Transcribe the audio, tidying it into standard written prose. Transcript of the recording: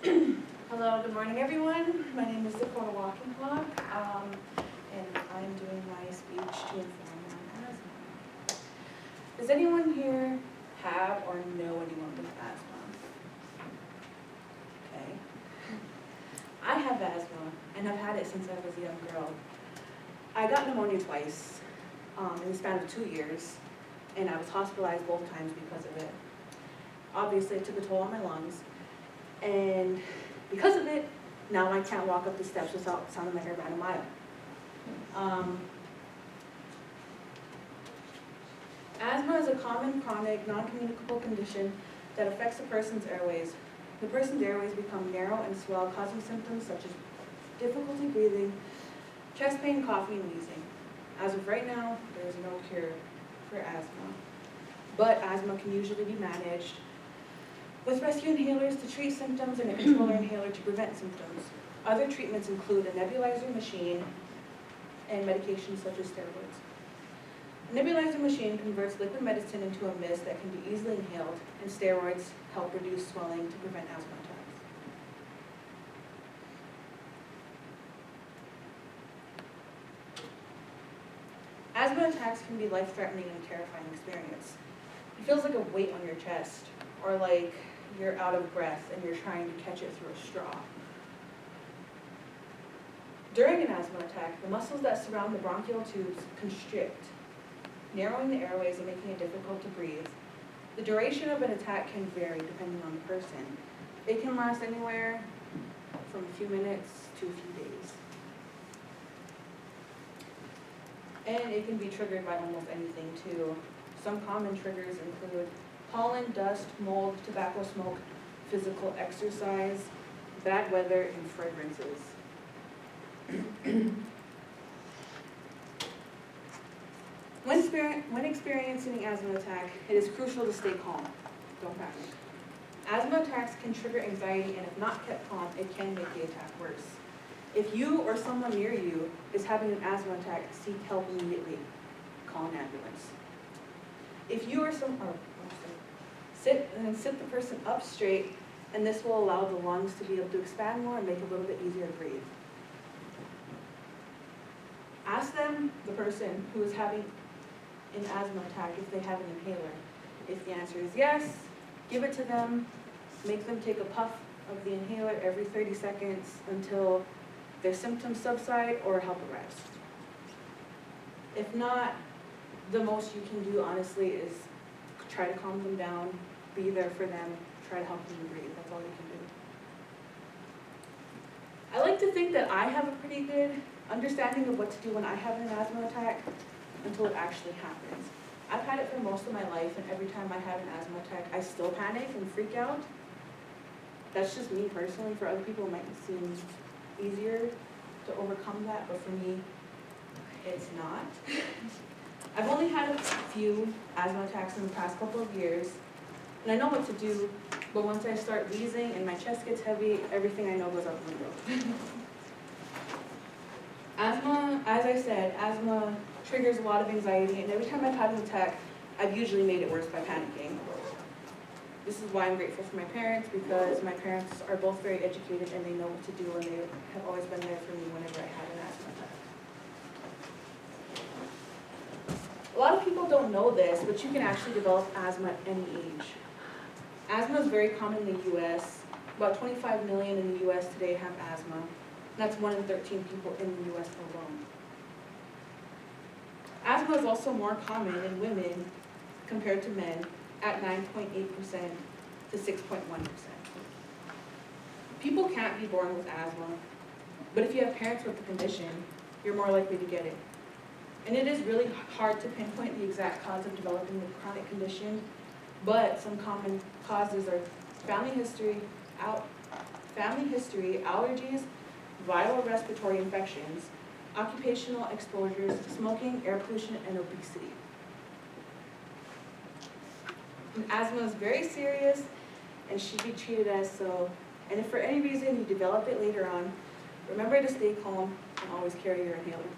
Hello, good morning everyone. My name is Dakota Walking-Clock, and I'm doing my speech to inform you on asthma. Does anyone here have or know anyone with asthma? Okay. I have asthma, and I've had it since I was a young girl. I got pneumonia twice in the span of 2 years, and I was hospitalized both times because of it. Obviously, it took a toll on my lungs, and because of it, now I can't walk up the steps without sounding like I ran a mile. Asthma is a common, chronic, non-communicable condition that affects a person's airways. The person's airways become narrow and swell, causing symptoms such as difficulty breathing, chest pain, coughing, and wheezing. As of right now, there is no cure for asthma, but asthma can usually be managed with rescue inhalers to treat symptoms and a controller inhaler to prevent symptoms. Other treatments include a nebulizer machine and medications such as steroids. A nebulizer machine converts liquid medicine into a mist that can be easily inhaled, and steroids help reduce swelling to prevent asthma attacks. Asthma attacks can be life-threatening and a terrifying experience. It feels like a weight on your chest, or like you're out of breath and you're trying to catch it through a straw. During an asthma attack, the muscles that surround the bronchial tubes constrict, narrowing the airways and making it difficult to breathe. The duration of an attack can vary depending on the person. It can last anywhere from a few minutes to a few days. And it can be triggered by almost anything too. Some common triggers include pollen, dust, mold, tobacco smoke, physical exercise, bad weather, and fragrances. When experiencing an asthma attack, it is crucial to stay calm. Don't panic. Asthma attacks can trigger anxiety, and if not kept calm, it can make the attack worse. If you or someone near you is having an asthma attack, seek help immediately. Call an ambulance. If you or sit the person up straight, and this will allow the lungs to be able to expand more and make it a little bit easier to breathe. Ask them, the person who is having an asthma attack, if they have an inhaler. If the answer is yes, give it to them. Make them take a puff of the inhaler every 30 seconds until their symptoms subside or help arrest. If not, the most you can do, honestly, is try to calm them down, be there for them, try to help them breathe. That's all you can do. I like to think that I have a pretty good understanding of what to do when I have an asthma attack until it actually happens. I've had it for most of my life, and every time I have an asthma attack, I still panic and freak out. That's just me personally. For other people, it might seem easier to overcome that, but for me, it's not. I've only had a few asthma attacks in the past couple of years, and I know what to do, but once I start wheezing and my chest gets heavy, everything I know goes out the window. Asthma, as I said, asthma triggers a lot of anxiety, and every time I've had an attack, I've usually made it worse by panicking. This is why I'm grateful for my parents, because my parents are both very educated and they know what to do, and they have always been there for me whenever I had an asthma attack. A lot of people don't know this, but you can actually develop asthma at any age. Asthma is very common in the U.S. About 25 million in the U.S. today have asthma. That's 1 in 13 people in the U.S. alone. Asthma is also more common in women compared to men at 9.8% to 6.1%. People can't be born with asthma, but if you have parents with the condition, you're more likely to get it. And it is really hard to pinpoint the exact cause of developing the chronic condition, but some common causes are family history, allergies, viral respiratory infections, occupational exposures, smoking, air pollution, and obesity. And asthma is very serious and should be treated as so. And if for any reason you develop it later on, remember to stay calm and always carry your inhaler.